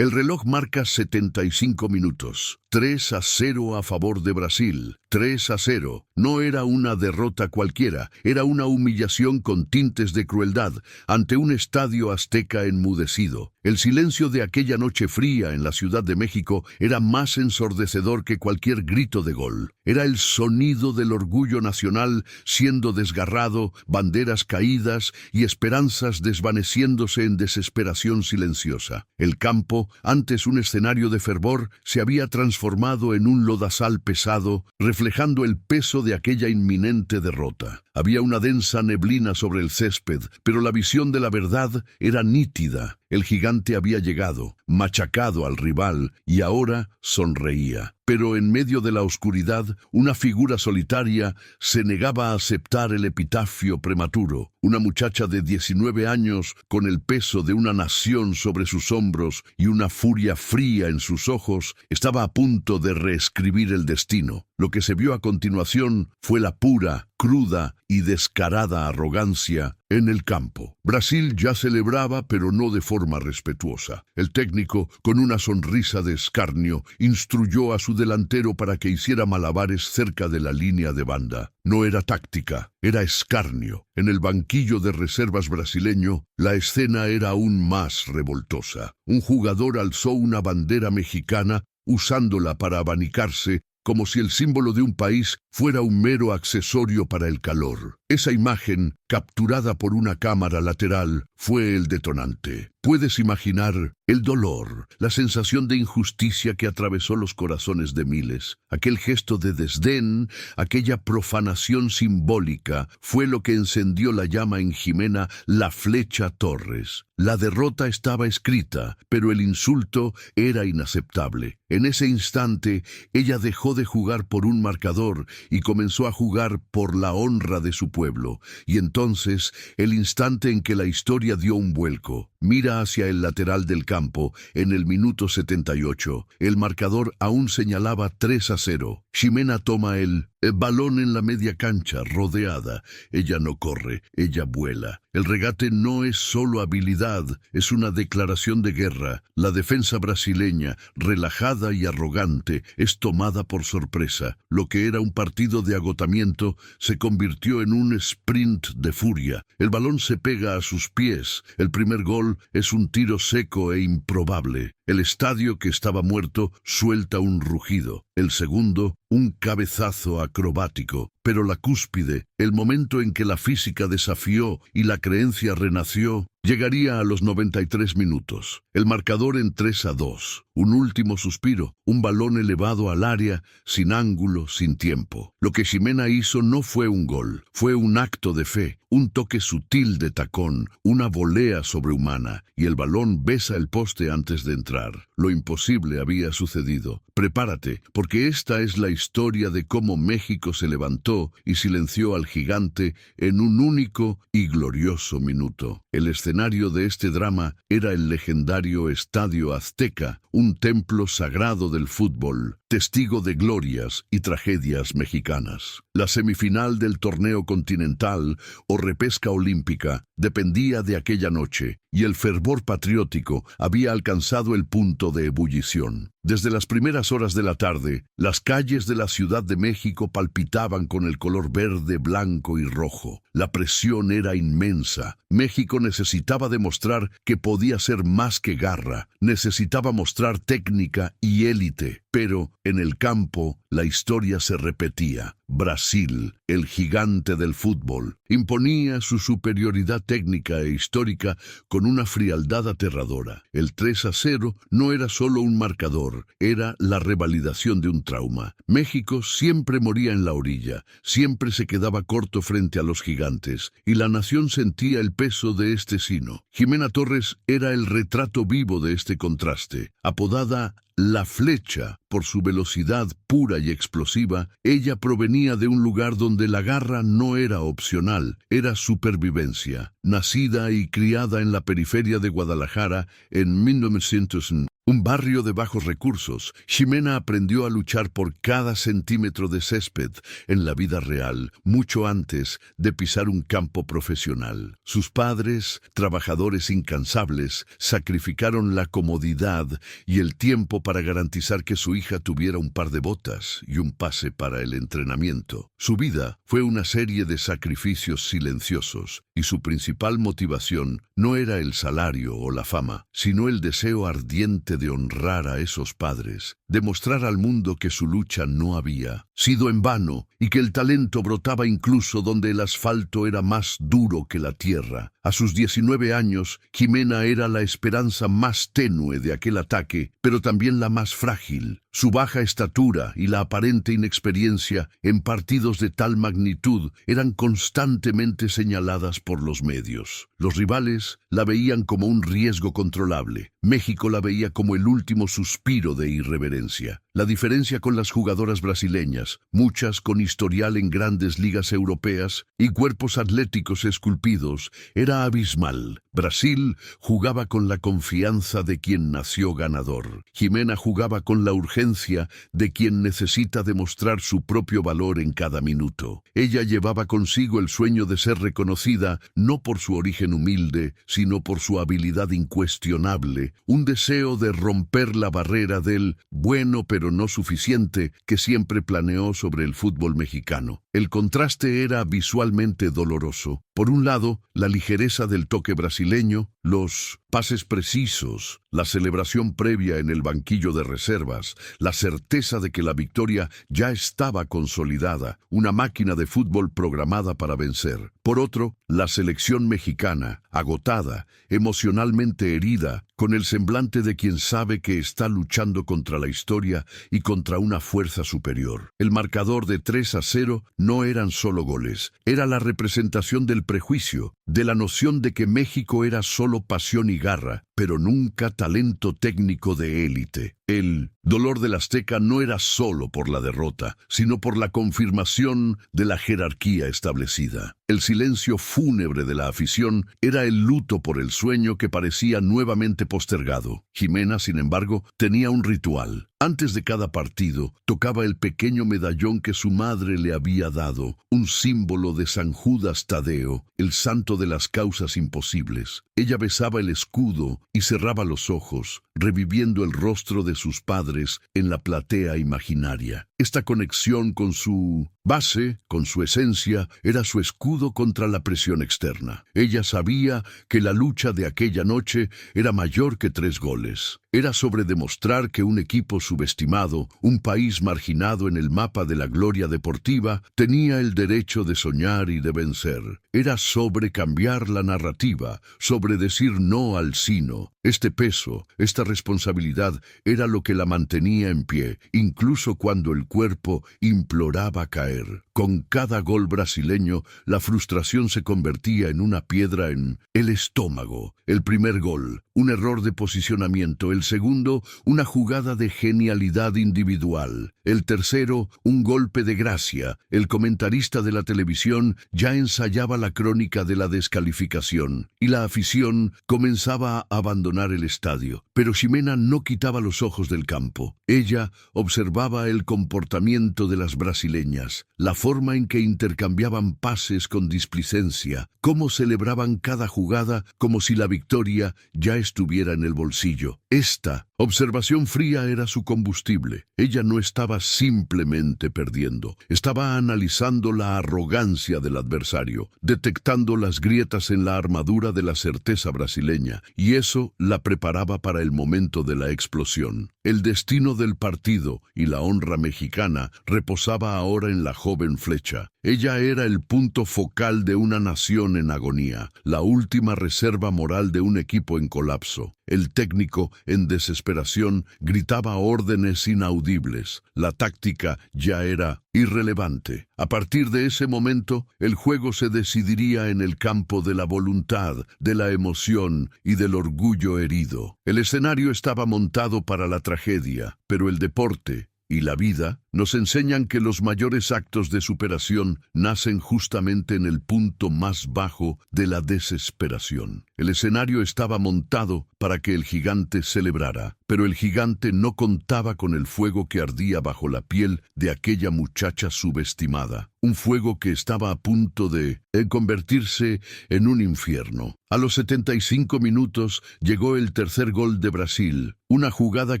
El reloj marca 75 minutos. 3-0 a favor de Brasil. 3-0. No era una derrota cualquiera, era una humillación con tintes de crueldad ante un estadio azteca enmudecido. El silencio de aquella noche fría en la Ciudad de México era más ensordecedor que cualquier grito de gol. Era el sonido del orgullo nacional siendo desgarrado, banderas caídas y esperanzas desvaneciéndose en desesperación silenciosa. El campo, antes un escenario de fervor, se había transformado en un lodazal pesado, reflejando el peso de aquella inminente derrota. Había una densa neblina sobre el césped, pero la visión de la verdad era nítida. El gigante había llegado, machacado al rival, y ahora sonreía. Pero en medio de la oscuridad, una figura solitaria se negaba a aceptar el epitafio prematuro. Una muchacha de 19 años, con el peso de una nación sobre sus hombros y una furia fría en sus ojos, estaba a punto de reescribir el destino. Lo que se vio a continuación fue la pura, cruda y descarada arrogancia en el campo. Brasil ya celebraba, pero no de forma respetuosa. El técnico, con una sonrisa de escarnio, instruyó a su delantero para que hiciera malabares cerca de la línea de banda. No era táctica, era escarnio. En el banquillo de reservas brasileño, la escena era aún más revoltosa. Un jugador alzó una bandera mexicana, usándola para abanicarse, como si el símbolo de un país fuera un mero accesorio para el calor. Esa imagen, capturada por una cámara lateral, fue el detonante. Puedes imaginar el dolor, la sensación de injusticia que atravesó los corazones de miles. Aquel gesto de desdén, aquella profanación simbólica, fue lo que encendió la llama en Ximena La Flecha Torres. La derrota estaba escrita, pero el insulto era inaceptable. En ese instante, ella dejó de jugar por un marcador y comenzó a jugar por la honra de su pueblo. Y entonces, el instante en que la historia dio un vuelco. Mira hacia el lateral del campo, en el minuto 78. El marcador aún señalaba 3-0. Ximena toma el balón en la media cancha, rodeada. Ella no corre, ella vuela. El regate no es solo habilidad, es una declaración de guerra. La defensa brasileña, relajada y arrogante, es tomada por sorpresa. Lo que era un partido de agotamiento se convirtió en un sprint de furia. El balón se pega a sus pies. El primer gol es un tiro seco e improbable. El estadio, que estaba muerto, suelta un rugido. El segundo, un cabezazo acrobático. Pero la cúspide, el momento en que la física desafió y la creencia renació, llegaría a los 93 minutos. El marcador en 3-2. Un último suspiro, un balón elevado al área, sin ángulo, sin tiempo. Lo que Ximena hizo no fue un gol, fue un acto de fe, un toque sutil de tacón, una volea sobrehumana, y el balón besa el poste antes de entrar. Lo imposible había sucedido. Prepárate, porque esta es la historia de cómo México se levantó y silenció al gigante en un único y glorioso minuto. El escenario de este drama era el legendario Estadio Azteca, un templo sagrado del fútbol, testigo de glorias y tragedias mexicanas. La semifinal del torneo continental o repesca olímpica dependía de aquella noche, y el fervor patriótico había alcanzado el punto de ebullición. Desde las primeras horas de la tarde, las calles de la Ciudad de México palpitaban con el color verde, blanco y rojo. La presión era inmensa. México necesitaba demostrar que podía ser más que garra, necesitaba mostrar técnica y élite. Pero, en el campo, la historia se repetía. Brasil, el gigante del fútbol, imponía su superioridad técnica e histórica con una frialdad aterradora. El 3-0 no era solo un marcador, era la revalidación de un trauma. México siempre moría en la orilla, siempre se quedaba corto frente a los gigantes, y la nación sentía el peso de este sino. Ximena Torres era el retrato vivo de este contraste. Apodada La Flecha, por su velocidad pura y explosiva, ella provenía de un lugar donde la garra no era opcional, era supervivencia. Nacida y criada en la periferia de Guadalajara en 1901, un barrio de bajos recursos, Ximena aprendió a luchar por cada centímetro de césped en la vida real, mucho antes de pisar un campo profesional. Sus padres, trabajadores incansables, sacrificaron la comodidad y el tiempo para garantizar que su hija tuviera un par de botas y un pase para el entrenamiento. Su vida fue una serie de sacrificios silenciosos, y su principal motivación no era el salario o la fama, sino el deseo ardiente de honrar a esos padres, demostrar al mundo que su lucha no había sido en vano y que el talento brotaba incluso donde el asfalto era más duro que la tierra. A sus 19 años, Ximena era la esperanza más tenue de aquel ataque, pero también la más frágil. Su baja estatura y la aparente inexperiencia en partidos de tal magnitud eran constantemente señaladas por los medios. Los rivales la veían como un riesgo controlable. México la veía como el último suspiro de irreverencia. La diferencia con las jugadoras brasileñas, muchas con historial en grandes ligas europeas y cuerpos atléticos esculpidos, era abismal. Brasil jugaba con la confianza de quien nació ganador. Ximena jugaba con la urgencia de quien necesita demostrar su propio valor en cada minuto. Ella llevaba consigo el sueño de ser reconocida no por su origen humilde, sino por su habilidad incuestionable, un deseo de romper la barrera del bueno pero no suficiente que siempre planeó sobre el fútbol mexicano. El contraste era visualmente doloroso. Por un lado, la ligereza del toque brasileño, los pases precisos, la celebración previa en el banquillo de reservas, la certeza de que la victoria ya estaba consolidada, una máquina de fútbol programada para vencer. Por otro, la selección mexicana, agotada, emocionalmente herida, con el semblante de quien sabe que está luchando contra la historia y contra una fuerza superior. El marcador de 3-0 no eran solo goles, era la representación del prejuicio, de la noción de que México era solo pasión y garra, pero nunca talento técnico de élite. El dolor del Azteca no era solo por la derrota, sino por la confirmación de la jerarquía establecida. El silencio fúnebre de la afición era el luto por el sueño que parecía nuevamente postergado. Ximena, sin embargo, tenía un ritual. Antes de cada partido, tocaba el pequeño medallón que su madre le había dado, un símbolo de San Judas Tadeo, el santo de las causas imposibles. Ella besaba el escudo y cerraba los ojos, reviviendo el rostro de sus padres en la platea imaginaria. Esta conexión con su base, con su esencia, era su escudo contra la presión externa. Ella sabía que la lucha de aquella noche era mayor que 3 goles. Era sobre demostrar que un equipo subestimado, un país marginado en el mapa de la gloria deportiva, tenía el derecho de soñar y de vencer. Era sobre cambiar la narrativa, sobre decir no al sino. Este peso, esta responsabilidad, era lo que la mantenía en pie, incluso cuando el cuerpo imploraba caer. Con cada gol brasileño, la frustración se convertía en una piedra en el estómago. El primer gol, un error de posicionamiento. El segundo, una jugada de genialidad individual. El tercero, un golpe de gracia. El comentarista de la televisión ya ensayaba la crónica de la descalificación, y la afición comenzaba a abandonar el estadio. Pero Ximena no quitaba los ojos del campo. Ella observaba el comportamiento de las brasileñas, la forma en que intercambiaban pases con displicencia, cómo celebraban cada jugada como si la victoria ya estuviera en el bolsillo. Esta observación fría era su combustible. Ella no estaba simplemente perdiendo, estaba analizando la arrogancia del adversario, detectando las grietas en la armadura de la certeza brasileña, y eso la preparaba para el momento de la explosión. El destino del partido y la honra mexicana reposaba ahora en la joven flecha. Ella era el punto focal de una nación en agonía, la última reserva moral de un equipo en colapso. El técnico, en desesperación, gritaba órdenes inaudibles. La táctica ya era irrelevante. A partir de ese momento, el juego se decidiría en el campo de la voluntad, de la emoción y del orgullo herido. El escenario estaba montado para la tragedia, pero el deporte y la vida nos enseñan que los mayores actos de superación nacen justamente en el punto más bajo de la desesperación. El escenario estaba montado para que el gigante celebrara, pero el gigante no contaba con el fuego que ardía bajo la piel de aquella muchacha subestimada. Un fuego que estaba a punto de convertirse en un infierno. A los 75 minutos llegó el tercer gol de Brasil, una jugada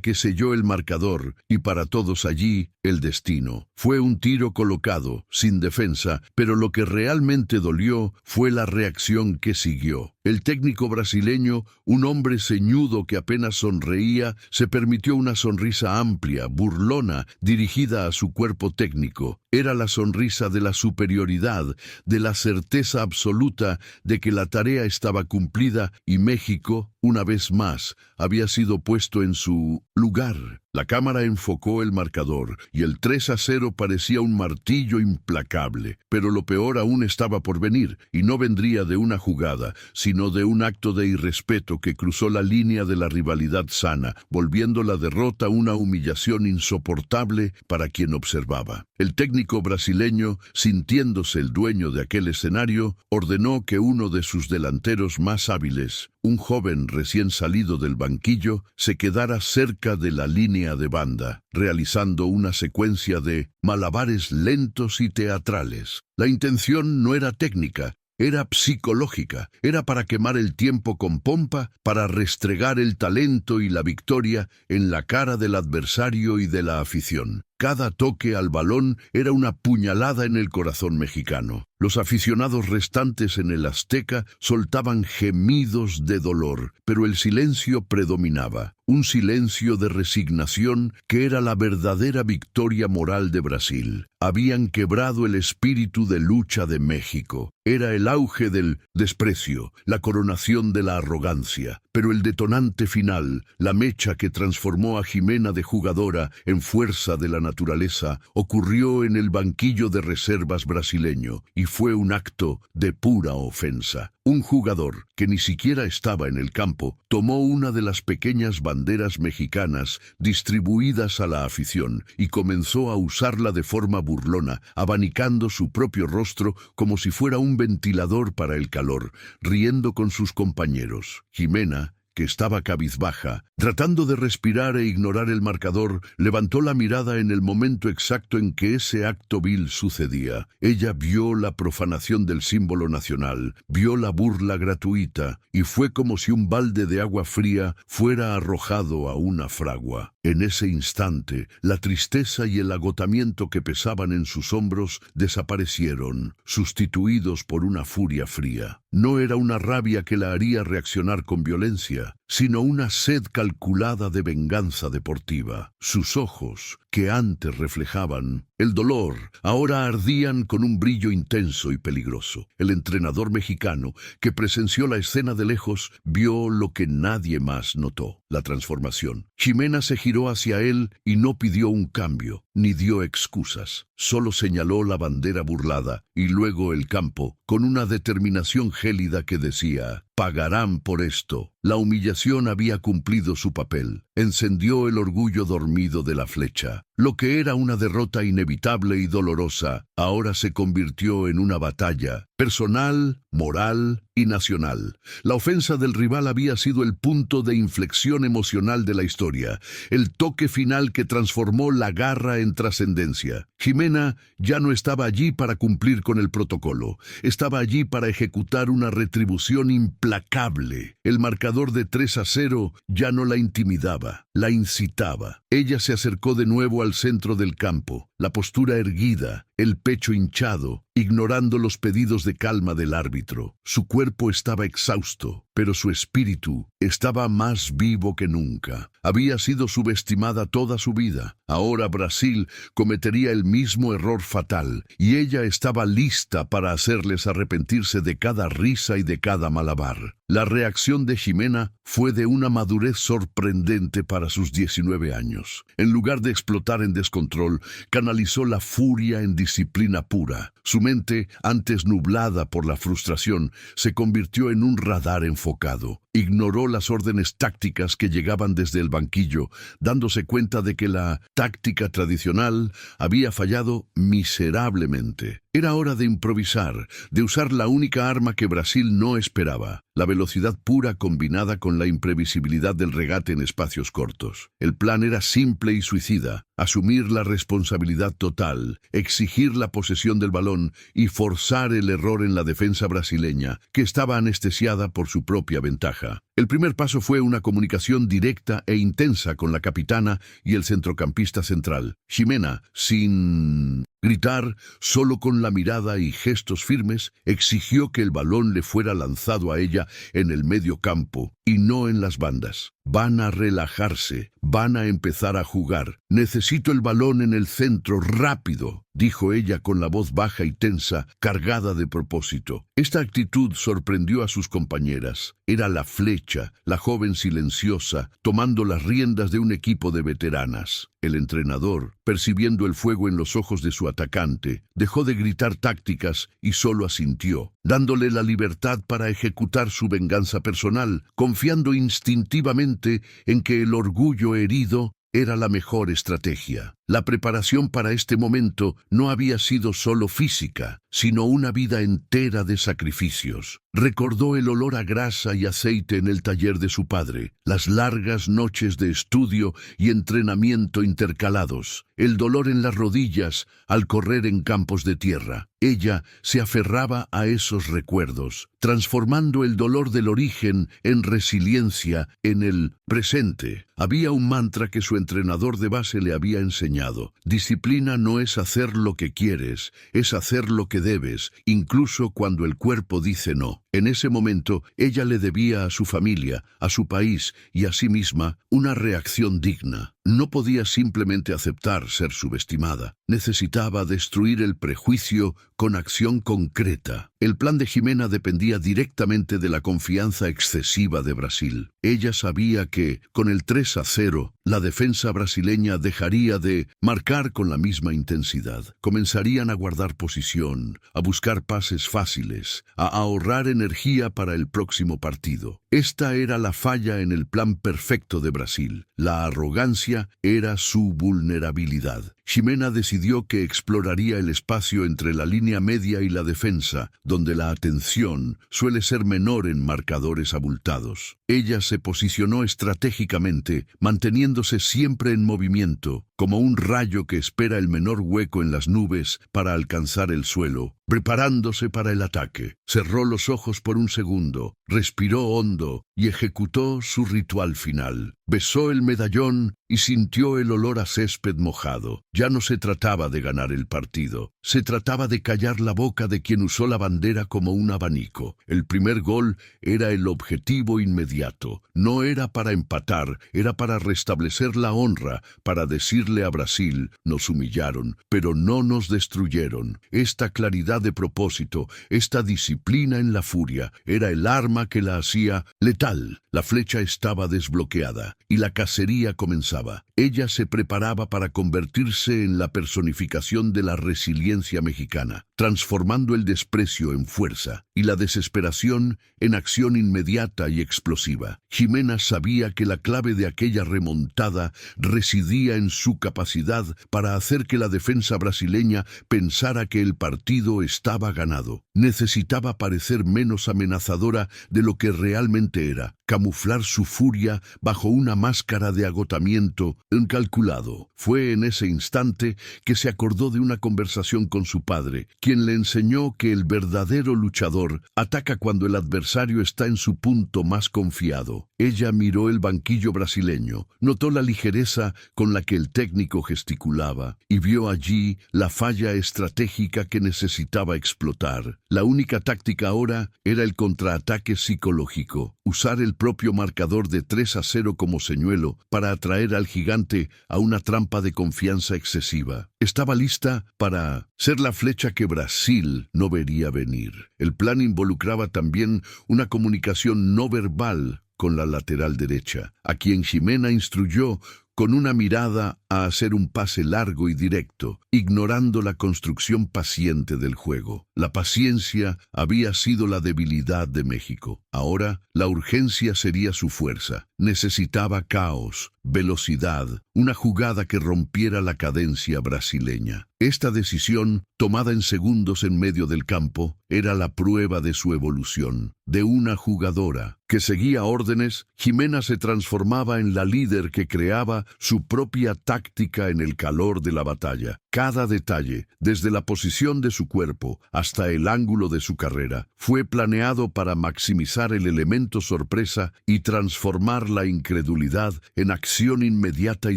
que selló el marcador y para todos allí el destino. Fue un tiro colocado, sin defensa, pero lo que realmente dolió fue la reacción que siguió. El técnico brasileño, un hombre ceñudo que apenas sonreía, se permitió una sonrisa amplia, burlona, dirigida a su cuerpo técnico. Era la sonrisa de la superioridad, de la certeza absoluta de que la tarea estaba cumplida y México, una vez más, había sido puesto en su lugar. La cámara enfocó el marcador y el 3-0 parecía un martillo implacable. Pero lo peor aún estaba por venir, y no vendría de una jugada, sino de un acto de irrespeto que cruzó la línea de la rivalidad sana, volviendo la derrota una humillación insoportable para quien observaba. El técnico brasileño, sintiéndose el dueño de aquel escenario, ordenó que uno de sus delanteros más hábiles, un joven recién salido del banquillo, se quedara cerca de la línea de banda, realizando una secuencia de malabares lentos y teatrales. La intención no era técnica, era psicológica, era para quemar el tiempo con pompa, para restregar el talento y la victoria en la cara del adversario y de la afición. Cada toque al balón era una puñalada en el corazón mexicano. Los aficionados restantes en el Azteca soltaban gemidos de dolor, pero el silencio predominaba, un silencio de resignación que era la verdadera victoria moral de Brasil. Habían quebrado el espíritu de lucha de México. Era el auge del desprecio, la coronación de la arrogancia. Pero el detonante final, la mecha que transformó a Jimena de jugadora en fuerza de la naturaleza, ocurrió en el banquillo de reservas brasileño y fue un acto de pura ofensa. Un jugador, que ni siquiera estaba en el campo, tomó una de las pequeñas banderas mexicanas distribuidas a la afición y comenzó a usarla de forma burlona, abanicando su propio rostro como si fuera un ventilador para el calor, riendo con sus compañeros. Jimena, que estaba cabizbaja, tratando de respirar e ignorar el marcador, levantó la mirada en el momento exacto en que ese acto vil sucedía. Ella vio la profanación del símbolo nacional, vio la burla gratuita, y fue como si un balde de agua fría fuera arrojado a una fragua. En ese instante, la tristeza y el agotamiento que pesaban en sus hombros desaparecieron, sustituidos por una furia fría. No era una rabia que la haría reaccionar con violencia, sino una sed calculada de venganza deportiva. Sus ojos, que antes reflejaban el dolor, ahora ardían con un brillo intenso y peligroso. El entrenador mexicano, que presenció la escena de lejos, vio lo que nadie más notó: la transformación. Jimena se giró hacia él y no pidió un cambio, ni dio excusas. Solo señaló la bandera burlada y luego el campo, con una determinación gélida que decía: pagarán por esto. La humillación había cumplido su papel. Encendió el orgullo dormido de la flecha. Lo que era una derrota inevitable y dolorosa, ahora se convirtió en una batalla personal, moral y nacional. La ofensa del rival había sido el punto de inflexión emocional de la historia, el toque final que transformó la garra en trascendencia. Jimena ya no estaba allí para cumplir con el protocolo, estaba allí para ejecutar una retribución implacable. El marcador de 3-0 ya no la intimidaba, la incitaba. Ella se acercó de nuevo al centro del campo, la postura erguida, el pecho hinchado, ignorando los pedidos de calma del árbitro. Su cuerpo estaba exhausto, pero su espíritu estaba más vivo que nunca. Había sido subestimada toda su vida. Ahora Brasil cometería el mismo error fatal, y ella estaba lista para hacerles arrepentirse de cada risa y de cada malabar. La reacción de Jimena fue de una madurez sorprendente para sus 19 años. En lugar de explotar en descontrol, canalizó la furia en disciplina pura. Su mente, antes nublada por la frustración, se convirtió en un radar enfocado. Ignoró las órdenes tácticas que llegaban desde el banquillo, dándose cuenta de que la táctica tradicional había fallado miserablemente. Era hora de improvisar, de usar la única arma que Brasil no esperaba, la velocidad pura combinada con la imprevisibilidad del regate en espacios cortos. El plan era simple y suicida: asumir la responsabilidad total, exigir la posesión del balón y forzar el error en la defensa brasileña, que estaba anestesiada por su propia ventaja. El primer paso fue una comunicación directa e intensa con la capitana y el centrocampista central. Ximena, sin gritar, solo con la mirada y gestos firmes, exigió que el balón le fuera lanzado a ella en el medio campo y no en las bandas. Van a relajarse, van a empezar a jugar. Necesito el balón en el centro, rápido, dijo ella con la voz baja y tensa, cargada de propósito. Esta actitud sorprendió a sus compañeras. Era la Flecha, la joven silenciosa, tomando las riendas de un equipo de veteranas. El entrenador, percibiendo el fuego en los ojos de su atacante, dejó de gritar tácticas y solo asintió, dándole la libertad para ejecutar su venganza personal, confiando instintivamente en que el orgullo herido era la mejor estrategia. La preparación para este momento no había sido solo física, sino una vida entera de sacrificios. Recordó el olor a grasa y aceite en el taller de su padre, las largas noches de estudio y entrenamiento intercalados, el dolor en las rodillas al correr en campos de tierra. Ella se aferraba a esos recuerdos, transformando el dolor del origen en resiliencia en el presente. Había un mantra que su entrenador de base le había enseñado: disciplina no es hacer lo que quieres, es hacer lo que debes, incluso cuando el cuerpo dice no. En ese momento, ella le debía a su familia, a su país y a sí misma una reacción digna. No podía simplemente aceptar ser subestimada. Necesitaba destruir el prejuicio con acción concreta. El plan de Ximena dependía directamente de la confianza excesiva de Brasil. Ella sabía que, con el 3-0, la defensa brasileña dejaría de marcar con la misma intensidad. Comenzarían a guardar posición, a buscar pases fáciles, a ahorrar energía para el próximo partido. Esta era la falla en el plan perfecto de Brasil. La arrogancia era su vulnerabilidad. Ximena decidió que exploraría el espacio entre la línea media y la defensa, donde la atención suele ser menor en marcadores abultados. Ella se posicionó estratégicamente, manteniéndose siempre en movimiento, como un rayo que espera el menor hueco en las nubes para alcanzar el suelo, preparándose para el ataque. Cerró los ojos por un segundo, respiró hondo y ejecutó su ritual final. Besó el medallón y sintió el olor a césped mojado. Ya no se trataba de ganar el partido, se trataba de callar la boca de quien usó la bandera como un abanico. El primer gol era el objetivo inmediato. No era para empatar, era para restablecer la honra, para decirle a Brasil: nos humillaron, pero no nos destruyeron. Esta claridad de propósito, esta disciplina en la furia, era el arma que la hacía letal. La flecha estaba desbloqueada y la cacería comenzaba. Ella se preparaba para convertirse en la personificación de la resiliencia mexicana, transformando el desprecio en fuerza y la desesperación en acción inmediata y explosiva. Ximena sabía que la clave de aquella remontada residía en su capacidad para hacer que la defensa brasileña pensara que el partido estaba ganado. Necesitaba parecer menos amenazadora de lo que realmente era, camuflar su furia bajo una máscara de agotamiento incalculado. Fue en ese instante que se acordó de una conversación con su padre, quien le enseñó que el verdadero luchador ataca cuando el adversario está en su punto más confiado. Ella miró el banquillo brasileño, notó la ligereza con la que el técnico gesticulaba y vio allí la falla estratégica que necesitaba explotar. La única táctica ahora era el contraataque psicológico, usar el propio marcador de 3-0 como señuelo para atraer al gigante a una trampa de confianza excesiva. Estaba lista para ser la flecha que Brasil no vería venir. El plan involucraba también una comunicación no verbal con la lateral derecha, a quien Ximena instruyó con una mirada a hacer un pase largo y directo, ignorando la construcción paciente del juego. La paciencia había sido la debilidad de México. Ahora, la urgencia sería su fuerza. Necesitaba caos, velocidad, una jugada que rompiera la cadencia brasileña. Esta decisión, tomada en segundos en medio del campo, era la prueba de su evolución. De una jugadora que seguía órdenes, Ximena se transformaba en la líder que creaba su propia táctica en el calor de la batalla. Cada detalle, desde la posición de su cuerpo hasta el ángulo de su carrera, fue planeado para maximizar el elemento sorpresa y transformar la incredulidad en acción inmediata y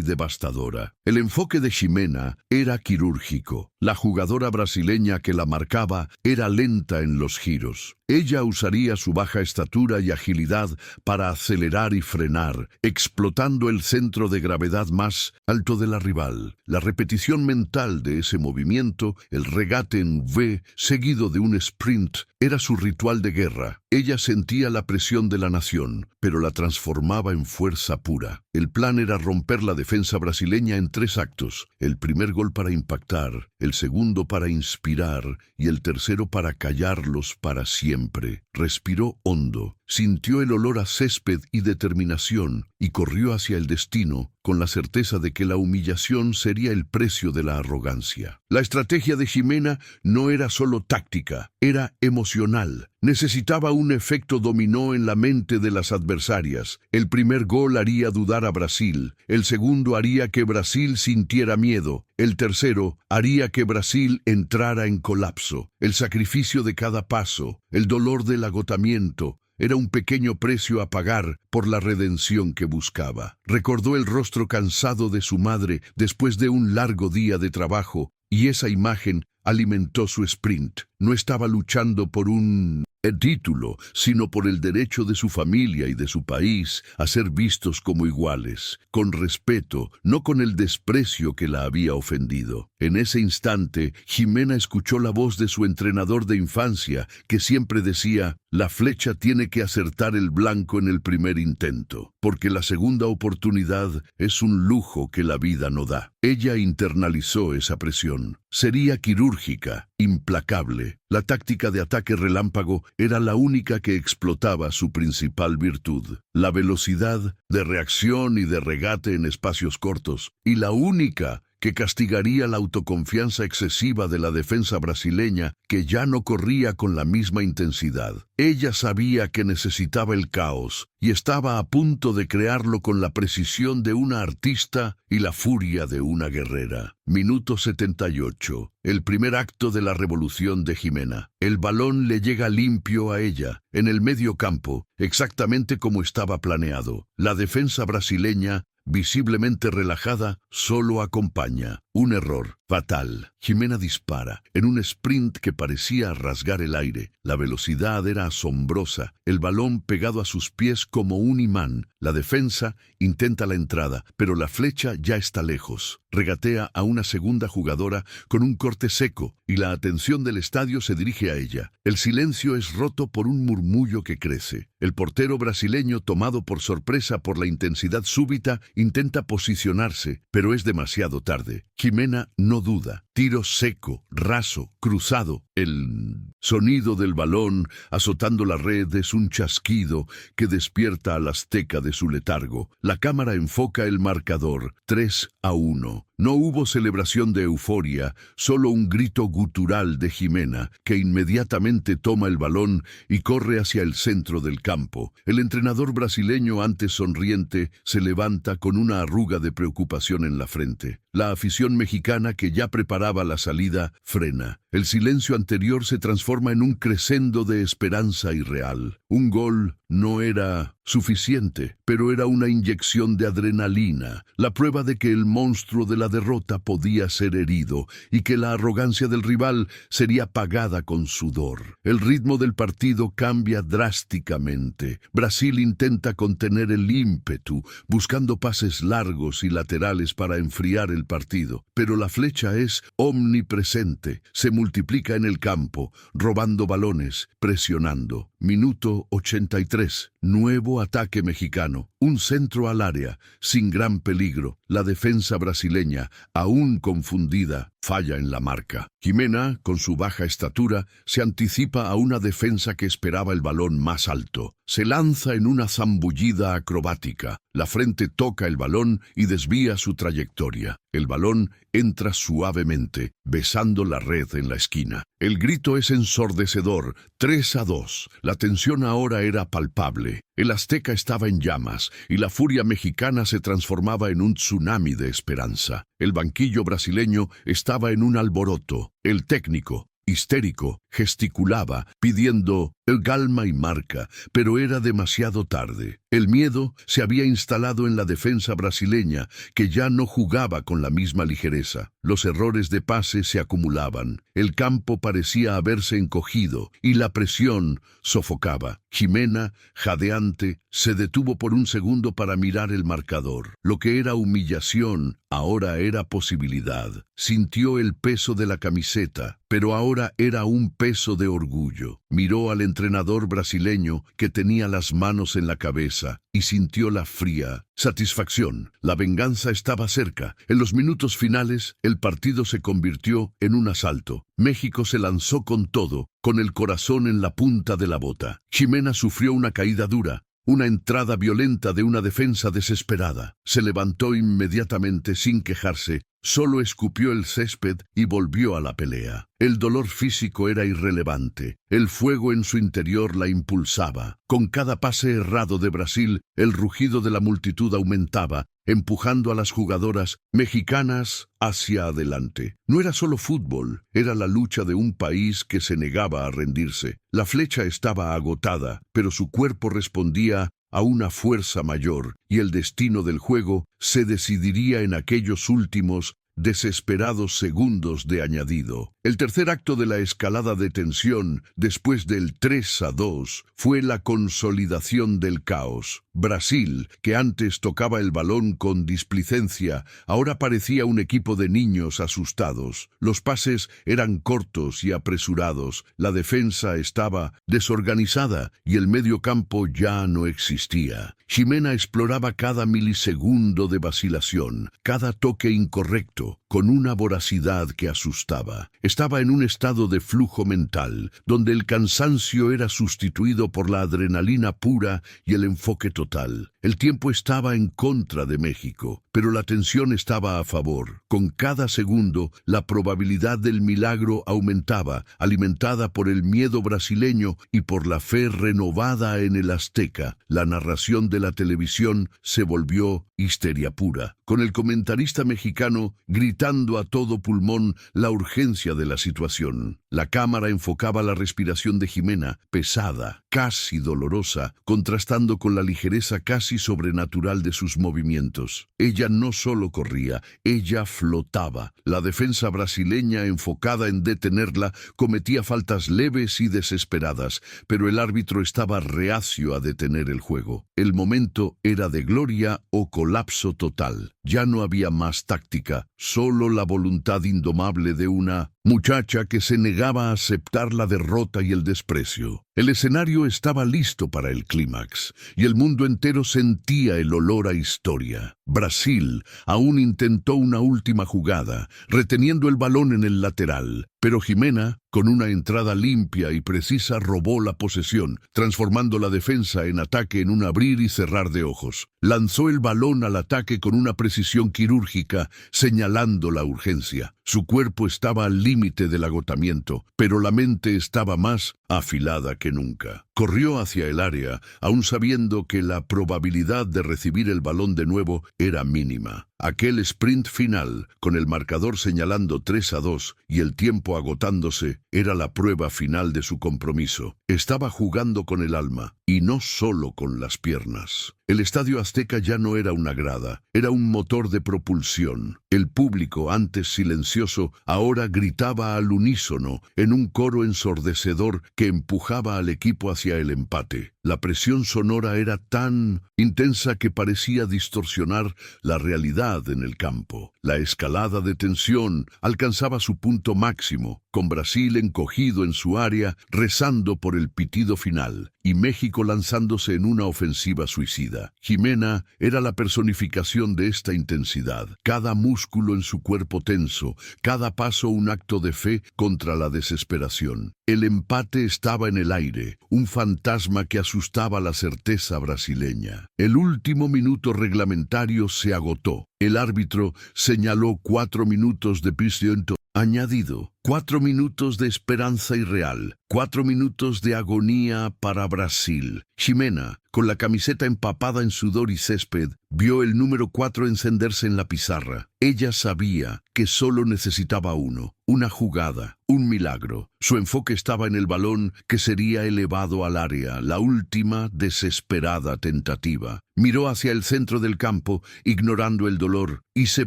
devastadora. El enfoque de Ximena era quirúrgico. La jugadora brasileña que la marcaba era lenta en los giros. Ella usaría su baja estatura y agilidad para acelerar y frenar, explotando el centro de gravedad más alto de la rival. La repetición mental de ese movimiento, el regate en V, seguido de un sprint, era su ritual de guerra. Ella sentía la presión de la nación, pero la transformaba en fuerza pura. El plan era romper la defensa brasileña en 3 actos. El primer gol para impactar, el segundo para inspirar y el tercero para callarlos para siempre. Respiró hondo, sintió el olor a césped y determinación y corrió hacia el destino con la certeza de que la humillación sería el precio de la arrogancia. La estrategia de Ximena no era solo táctica, era emocional. Necesitaba un efecto dominó en la mente de las adversarias. El primer gol haría dudar a Brasil, el segundo haría que Brasil sintiera miedo, el tercero haría que Brasil entrara en colapso. El sacrificio de cada paso, el dolor del agotamiento, era un pequeño precio a pagar por la redención que buscaba. Recordó el rostro cansado de su madre después de un largo día de trabajo, y esa imagen alimentó su sprint. No estaba luchando por un título, sino por el derecho de su familia y de su país a ser vistos como iguales, con respeto, no con el desprecio que la había ofendido. En ese instante, Ximena escuchó la voz de su entrenador de infancia, que siempre decía: la flecha tiene que acertar el blanco en el primer intento, porque la segunda oportunidad es un lujo que la vida no da. Ella internalizó esa presión. Sería quirúrgica, implacable. La táctica de ataque relámpago era la única que explotaba su principal virtud, la velocidad de reacción y de regate en espacios cortos, y la única que castigaría la autoconfianza excesiva de la defensa brasileña, que ya no corría con la misma intensidad. Ella sabía que necesitaba el caos y estaba a punto de crearlo con la precisión de una artista y la furia de una guerrera. Minuto 78. El primer acto de la revolución de Ximena. El balón le llega limpio a ella, en el medio campo, exactamente como estaba planeado. La defensa brasileña, visiblemente relajada, solo acompaña. Un error fatal. Ximena dispara, en un sprint que parecía rasgar el aire. La velocidad era asombrosa, el balón pegado a sus pies como un imán. La defensa intenta la entrada, pero la flecha ya está lejos. Regatea a una segunda jugadora con un corte seco, y la atención del estadio se dirige a ella. El silencio es roto por un murmullo que crece. El portero brasileño, tomado por sorpresa por la intensidad súbita, intenta posicionarse, pero es demasiado tarde. Ximena no duda. Tiro seco, raso, cruzado. El sonido del balón azotando la red es un chasquido que despierta al azteca de su letargo. La cámara enfoca el marcador, 3-1. No hubo celebración de euforia, solo un grito gutural de Ximena, que inmediatamente toma el balón y corre hacia el centro del campo. El entrenador brasileño, antes sonriente, se levanta con una arruga de preocupación en la frente. La afición mexicana, que ya preparaba la salida, frena. El silencio anterior se transforma en un crescendo de esperanza irreal. Un gol no era suficiente, pero era una inyección de adrenalina, la prueba de que el monstruo de la derrota podía ser herido y que la arrogancia del rival sería pagada con sudor. El ritmo del partido cambia drásticamente. Brasil intenta contener el ímpetu, buscando pases largos y laterales para enfriar el partido, pero la flecha es omnipresente, se multiplica en el campo, robando balones, presionando. Minuto 83. Nuevo ataque mexicano. Un centro al área, sin gran peligro. La defensa brasileña, aún confundida, falla en la marca. Gimena, con su baja estatura, se anticipa a una defensa que esperaba el balón más alto. Se lanza en una zambullida acrobática. La frente toca el balón y desvía su trayectoria. El balón entra suavemente, besando la red en la esquina. El grito es ensordecedor, 3-2. La tensión ahora era palpable. El Azteca estaba en llamas y la furia mexicana se transformaba en un tsunami de esperanza. El banquillo brasileño estaba en un alboroto. El técnico, histérico, gesticulaba, pidiendo el calma y marca, pero era demasiado tarde. El miedo se había instalado en la defensa brasileña, que ya no jugaba con la misma ligereza. Los errores de pase se acumulaban, el campo parecía haberse encogido, y la presión sofocaba. Gimena, jadeante, se detuvo por un segundo para mirar el marcador. Lo que era humillación, ahora era posibilidad. Sintió el peso de la camiseta, pero ahora era un peso de orgullo. Miró al entrenador brasileño que tenía las manos en la cabeza y sintió la fría satisfacción. La venganza estaba cerca. En los minutos finales, el partido se convirtió en un asalto. México se lanzó con todo, con el corazón en la punta de la bota. Gimena sufrió una caída dura, una entrada violenta de una defensa desesperada. Se levantó inmediatamente sin quejarse, solo escupió el césped y volvió a la pelea. El dolor físico era irrelevante. El fuego en su interior la impulsaba. Con cada pase errado de Brasil, el rugido de la multitud aumentaba, empujando a las jugadoras mexicanas hacia adelante. No era solo fútbol, era la lucha de un país que se negaba a rendirse. La flecha estaba agotada, pero su cuerpo respondía a una fuerza mayor, y el destino del juego se decidiría en aquellos últimos desesperados segundos de añadido. El tercer acto de la escalada de tensión, después del 3-2, fue la consolidación del caos. Brasil, que antes tocaba el balón con displicencia, ahora parecía un equipo de niños asustados. Los pases eran cortos y apresurados, la defensa estaba desorganizada y el medio campo ya no existía. Gimena exploraba cada milisegundo de vacilación, cada toque incorrecto, con una voracidad que asustaba. Estaba en un estado de flujo mental, donde el cansancio era sustituido por la adrenalina pura y el enfoque total. El tiempo estaba en contra de México, pero la tensión estaba a favor. Con cada segundo, la probabilidad del milagro aumentaba, alimentada por el miedo brasileño y por la fe renovada en el Azteca. La narración de la televisión se volvió histeria pura, con el comentarista mexicano gritando a todo pulmón la urgencia de la situación. La cámara enfocaba la respiración de Gimena, pesada, casi dolorosa, contrastando con la ligereza casi sobrenatural de sus movimientos. Ella no solo corría, ella flotaba. La defensa brasileña, enfocada en detenerla, cometía faltas leves y desesperadas, pero el árbitro estaba reacio a detener el juego. El momento era de gloria o colapso total. Ya no había más táctica, solo la voluntad indomable de una muchacha que se negaba a aceptar la derrota y el desprecio. El escenario estaba listo para el clímax, y el mundo entero sentía el olor a historia. Brasil aún intentó una última jugada, reteniendo el balón en el lateral, pero Gimena, con una entrada limpia y precisa, robó la posesión, transformando la defensa en ataque en un abrir y cerrar de ojos. Lanzó el balón al ataque con una precisión quirúrgica, señalando la urgencia. Su cuerpo estaba al límite del agotamiento, pero la mente estaba más afilada que nunca. Corrió hacia el área, aún sabiendo que la probabilidad de recibir el balón de nuevo era mínima. Aquel sprint final, con el marcador señalando 3-2 y el tiempo agotándose, era la prueba final de su compromiso. Estaba jugando con el alma, y no solo con las piernas. El Estadio Azteca ya no era una grada, era un motor de propulsión. El público, antes silencioso, ahora gritaba al unísono, en un coro ensordecedor que empujaba al equipo hacia el empate. La presión sonora era tan intensa que parecía distorsionar la realidad en el campo. La escalada de tensión alcanzaba su punto máximo, con Brasil encogido en su área, rezando por el pitido final, y México lanzándose en una ofensiva suicida. Jimena era la personificación de esta intensidad, cada músculo en su cuerpo tenso, cada paso un acto de fe contra la desesperación. El empate estaba en el aire, un fantasma que asustaba la certeza brasileña. El último minuto reglamentario se agotó. El árbitro señaló 4 minutos de prisión añadido, 4 minutos de esperanza irreal, 4 minutos de agonía para Brasil. Jimena, con la camiseta empapada en sudor y césped, vio el número 4 encenderse en la pizarra. Ella sabía que solo necesitaba uno, una jugada, un milagro. Su enfoque estaba en el balón que sería elevado al área, la última desesperada tentativa. Miró hacia el centro del campo, ignorando el dolor, y se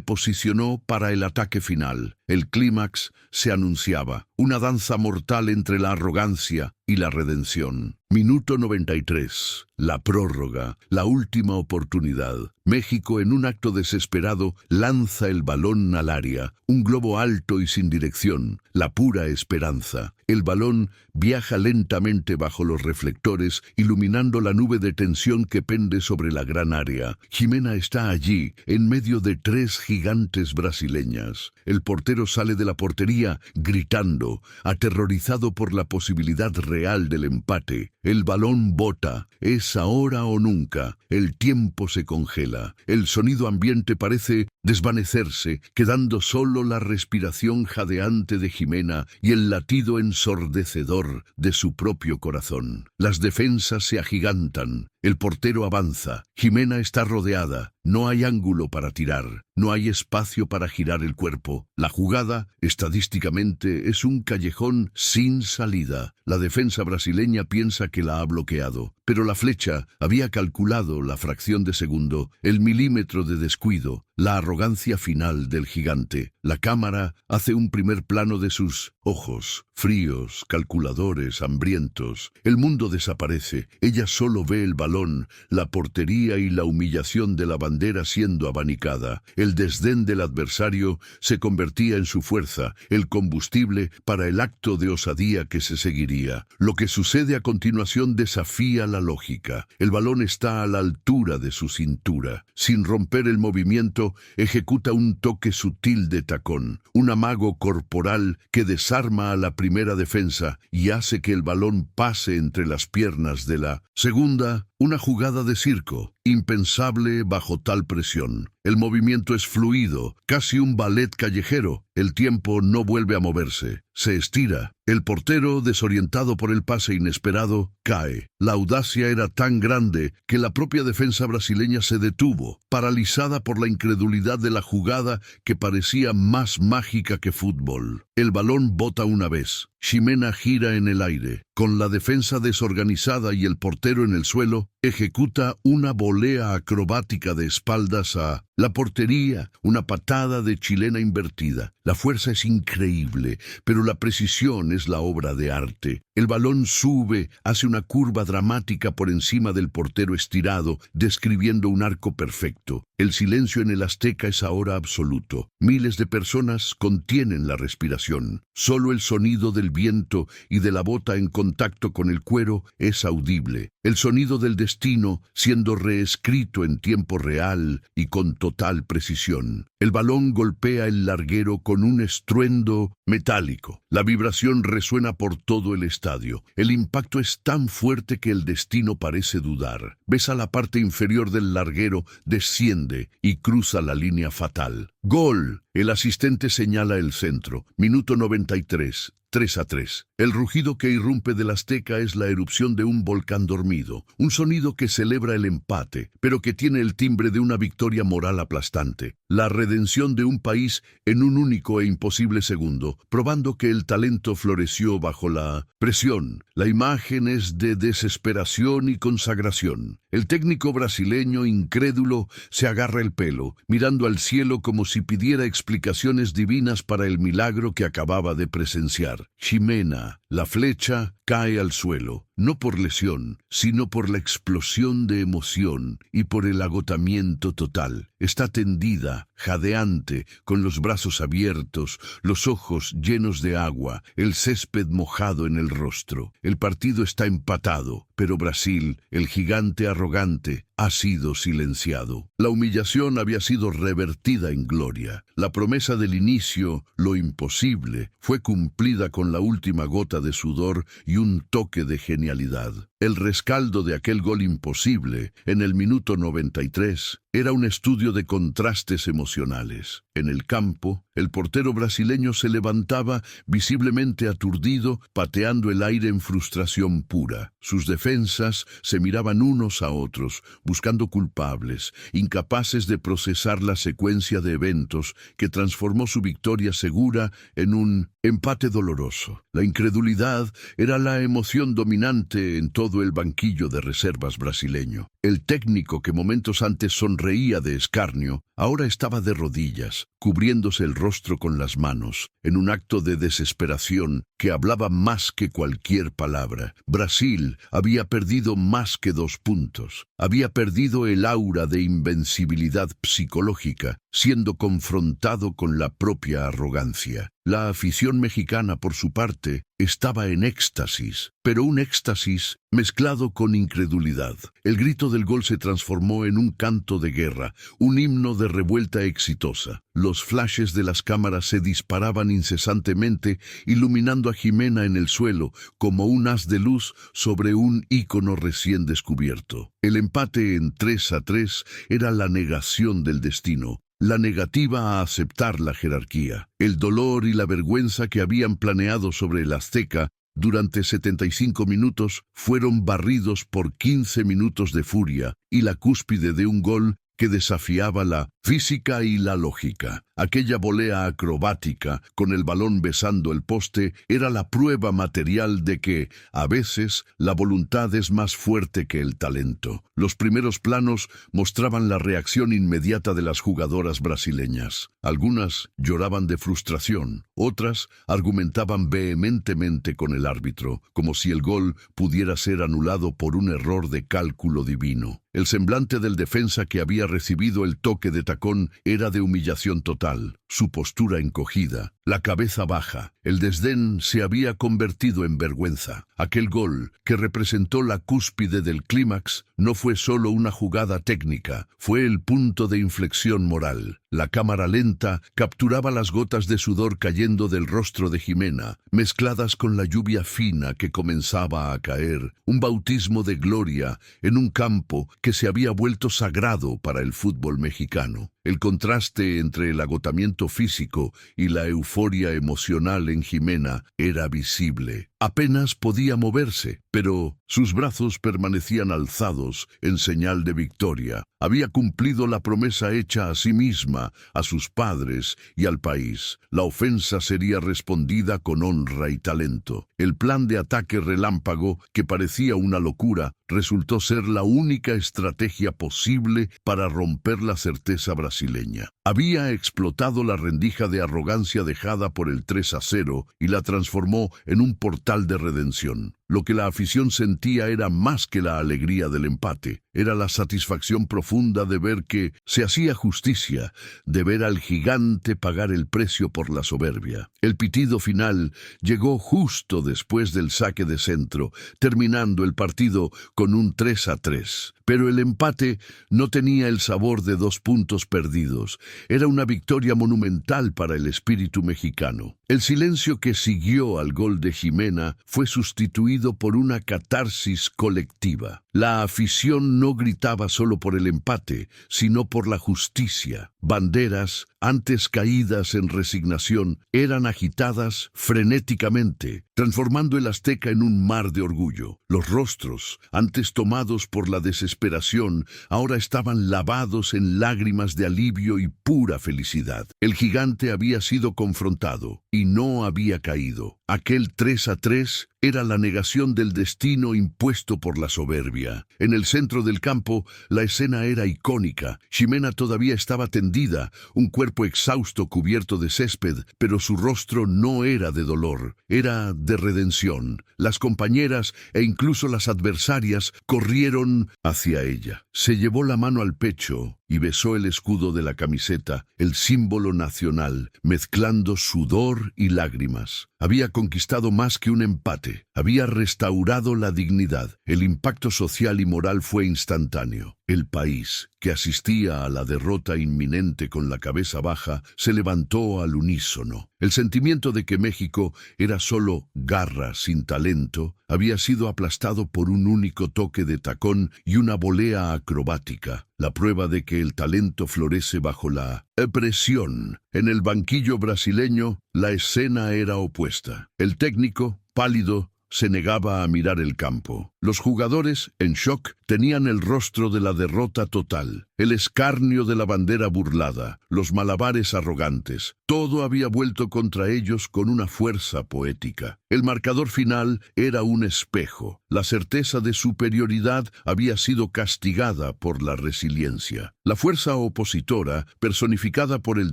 posicionó para el ataque final. El clímax se anunciaba, una danza mortal entre la arrogancia y la redención. Minuto 93. La prórroga, la última oportunidad. México, en un acto desesperado, lanza el balón al área, un globo alto y sin dirección, la pura esperanza. El balón viaja lentamente bajo los reflectores, iluminando la nube de tensión que pende sobre la gran área. Jimena está allí, en medio de 3 gigantes brasileñas. El portero sale de la portería, gritando, aterrorizado por la posibilidad real del empate. El balón bota, es ahora o nunca. El tiempo se congela. El sonido ambiente parece desvanecerse, quedando solo la respiración jadeante de Jimena y el latido ensordecedor de su propio corazón. Las defensas se agigantan. El portero avanza. Jimena está rodeada. No hay ángulo para tirar. No hay espacio para girar el cuerpo. La jugada, estadísticamente, es un callejón sin salida. La defensa brasileña piensa que la ha bloqueado, pero la flecha había calculado la fracción de segundo, el milímetro de descuido, la arrogancia final del gigante. La cámara hace un primer plano de sus ojos, fríos, calculadores, hambrientos. El mundo desaparece. Ella solo ve el balón, la portería y la humillación de la bandera siendo abanicada. El desdén del adversario se convertía en su fuerza, el combustible para el acto de osadía que se seguiría. Lo que sucede a continuación desafía la lógica. El balón está a la altura de su cintura. Sin romper el movimiento, ejecuta un toque sutil de tacón, un amago corporal que desarma a la primera defensa y hace que el balón pase entre las piernas de la segunda. Una jugada de circo, impensable bajo tal presión. El movimiento es fluido, casi un ballet callejero. El tiempo no vuelve a moverse. Se estira. El portero, desorientado por el pase inesperado, cae. La audacia era tan grande que la propia defensa brasileña se detuvo, paralizada por la incredulidad de la jugada que parecía más mágica que fútbol. El balón bota una vez. Jimena gira en el aire. Con la defensa desorganizada y el portero en el suelo, ejecuta una volea acrobática de espaldas a la portería, una patada de chilena invertida. La fuerza es increíble, pero la precisión es la obra de arte. El balón sube, hace una curva dramática por encima del portero estirado, describiendo un arco perfecto. El silencio en el Azteca es ahora absoluto. Miles de personas contienen la respiración. Solo el sonido del viento y de la bota en contacto con el cuero es audible. El sonido del destino siendo reescrito en tiempo real y con total precisión. El balón golpea el larguero con un estruendo metálico. La vibración resuena por todo el estadio. El impacto es tan fuerte que el destino parece dudar. Besa la parte inferior del larguero, desciende y cruza la línea fatal. ¡Gol! El asistente señala el centro. Minuto 93. 3-3. El rugido que irrumpe del Azteca es la erupción de un volcán dormido, un sonido que celebra el empate, pero que tiene el timbre de una victoria moral aplastante, la redención de un país en un único e imposible segundo, probando que el talento floreció bajo la presión. La imagen es de desesperación y consagración. El técnico brasileño, incrédulo, se agarra el pelo, mirando al cielo como si pidiera explicaciones divinas para el milagro que acababa de presenciar. Jimena, La flecha cae al suelo, no por lesión, sino por la explosión de emoción y por el agotamiento total. Está tendida, jadeante, con los brazos abiertos, los ojos llenos de agua, el césped mojado en el rostro. El partido está empatado, pero Brasil, el gigante arrogante, ha sido silenciado. La humillación había sido revertida en gloria. La promesa del inicio, lo imposible, fue cumplida con la última gota de sudor y un toque de genialidad. El rescaldo de aquel gol imposible, en el minuto 93, era un estudio de contrastes emocionales. En el campo, el portero brasileño se levantaba visiblemente aturdido, pateando el aire en frustración pura. Sus defensas se miraban unos a otros, buscando culpables, incapaces de procesar la secuencia de eventos que transformó su victoria segura en un empate doloroso. La incredulidad era la emoción dominante en todo el banquillo de reservas brasileño. El técnico que momentos antes sonreía de escarnio, ahora estaba de rodillas, cubriéndose el rostro con las manos, en un acto de desesperación que hablaba más que cualquier palabra. Brasil había perdido más que 2 puntos. Había perdido el aura de invencibilidad psicológica, siendo confrontado con la propia arrogancia. La afición mexicana, por su parte, estaba en éxtasis, pero un éxtasis mezclado con incredulidad. El grito del gol se transformó en un canto de guerra, un himno de revuelta exitosa. Los flashes de las cámaras se disparaban incesantemente, iluminando a Jimena en el suelo como un haz de luz sobre un ícono recién descubierto. El empate en 3-3 era la negación del destino, la negativa a aceptar la jerarquía. El dolor y la vergüenza que habían planeado sobre el Azteca durante 75 minutos fueron barridos por 15 minutos de furia y la cúspide de un gol que desafiaba la física y la lógica. Aquella volea acrobática, con el balón besando el poste, era la prueba material de que, a veces, la voluntad es más fuerte que el talento. Los primeros planos mostraban la reacción inmediata de las jugadoras brasileñas. Algunas lloraban de frustración, otras argumentaban vehementemente con el árbitro, como si el gol pudiera ser anulado por un error de cálculo divino. El semblante del defensa que había recibido el toque de tacón era de humillación total, su postura encogida, la cabeza baja. El desdén se había convertido en vergüenza. Aquel gol, que representó la cúspide del clímax, no fue solo una jugada técnica, fue el punto de inflexión moral. La cámara lenta capturaba las gotas de sudor cayendo del rostro de Jimena, mezcladas con la lluvia fina que comenzaba a caer, un bautismo de gloria en un campo que se había vuelto sagrado para el fútbol mexicano. El contraste entre el agotamiento físico y la euforia emocional en Jimena era visible. Apenas podía moverse, pero sus brazos permanecían alzados en señal de victoria. Había cumplido la promesa hecha a sí misma, a sus padres y al país. La ofensa sería respondida con honra y talento. El plan de ataque relámpago, que parecía una locura, resultó ser la única estrategia posible para romper la certeza brasileña. Había explotado la rendija de arrogancia dejada por el 3-0 y la transformó en un portal de redención. Lo que la afición sentía era más que la alegría del empate, era la satisfacción profunda de ver que se hacía justicia, de ver al gigante pagar el precio por la soberbia. El pitido final llegó justo después del saque de centro, terminando el partido con un 3-3. Pero el empate no tenía el sabor de 2 puntos perdidos. Era una victoria monumental para el espíritu mexicano. El silencio que siguió al gol de Jimena fue sustituido por una catarsis colectiva. La afición no gritaba solo por el empate, sino por la justicia. Banderas, antes caídas en resignación, eran agitadas frenéticamente, transformando el Azteca en un mar de orgullo. Los rostros, antes tomados por la desesperación, ahora estaban lavados en lágrimas de alivio y pura felicidad. El gigante había sido confrontado y no había caído. Aquel 3-3 era la negación del destino impuesto por la soberbia. día. En el centro del campo, la escena era icónica. Ximena todavía estaba tendida, un cuerpo exhausto cubierto de césped, pero su rostro no era de dolor, era de redención. Las compañeras e incluso las adversarias corrieron hacia ella. Se llevó la mano al pecho y besó el escudo de la camiseta, el símbolo nacional, mezclando sudor y lágrimas. Había conquistado más que un empate, había restaurado la dignidad. El impacto social y moral fue instantáneo. El país, que asistía a la derrota inminente con la cabeza baja, se levantó al unísono. El sentimiento de que México era solo garra sin talento había sido aplastado por un único toque de tacón y una volea acrobática, la prueba de que el talento florece bajo la presión. En el banquillo brasileño, la escena era opuesta. El técnico, pálido, se negaba a mirar el campo. Los jugadores, en shock, tenían el rostro de la derrota total, el escarnio de la bandera burlada, los malabares arrogantes. Todo había vuelto contra ellos con una fuerza poética. El marcador final era un espejo. La certeza de superioridad había sido castigada por la resiliencia. La fuerza opositora, personificada por el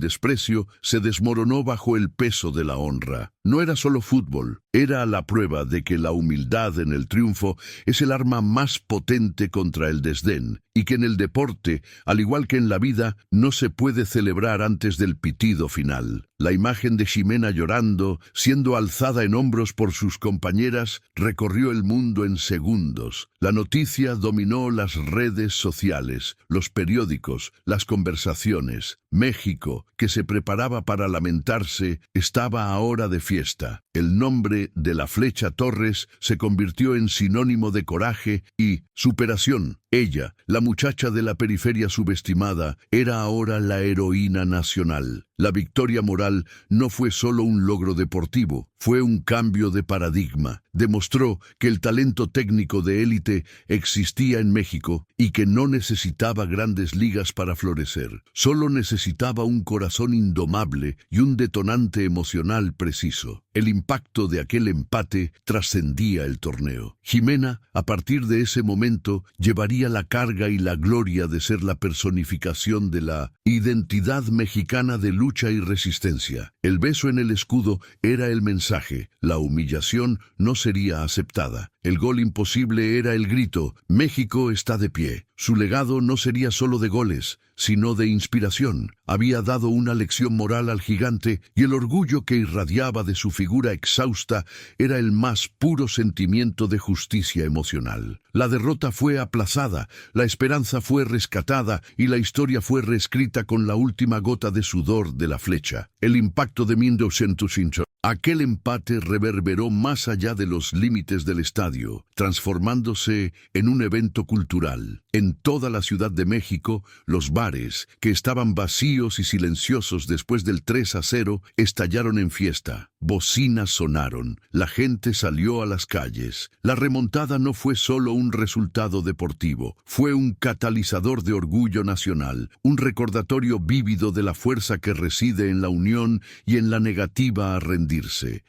desprecio, se desmoronó bajo el peso de la honra. No era solo fútbol, era la prueba de que la humildad en el triunfo es el arma más potente contra el desdén, y que en el deporte, al igual que en la vida, no se puede celebrar antes del pitido final. La imagen de Ximena llorando, siendo alzada en hombros por sus compañeras, recorrió el mundo en segundos. La noticia dominó las redes sociales, los periódicos, las conversaciones. México, que se preparaba para lamentarse, estaba ahora de fiesta. El nombre de la Flecha Torres se convirtió en sinónimo de coraje y superación. Ella, la muchacha de la periferia subestimada, era ahora la heroína nacional. La victoria moral no fue solo un logro deportivo, fue un cambio de paradigma. Demostró que el talento técnico de élite existía en México y que no necesitaba grandes ligas para florecer. Solo necesitaba un corazón indomable y un detonante emocional preciso. El impacto de aquel empate trascendía el torneo. Ximena, a partir de ese momento, llevaría la carga y la gloria de ser la personificación de la identidad mexicana de lucha y resistencia. El beso en el escudo era el mensaje. La humillación no sería aceptada. El gol imposible era el grito: México está de pie. Su legado no sería solo de goles, sino de inspiración. Había dado una lección moral al gigante y el orgullo que irradiaba de su figura exhausta era el más puro sentimiento de justicia emocional. La derrota fue aplazada, la esperanza fue rescatada y la historia fue reescrita con la última gota de sudor de la flecha. El impacto de 1905. Aquel empate reverberó más allá de los límites del estadio, transformándose en un evento cultural. En toda la Ciudad de México, los bares, que estaban vacíos y silenciosos después del 3-0, estallaron en fiesta. Bocinas sonaron, la gente salió a las calles. La remontada no fue solo un resultado deportivo, fue un catalizador de orgullo nacional, un recordatorio vívido de la fuerza que reside en la unión y en la negativa a rendirse.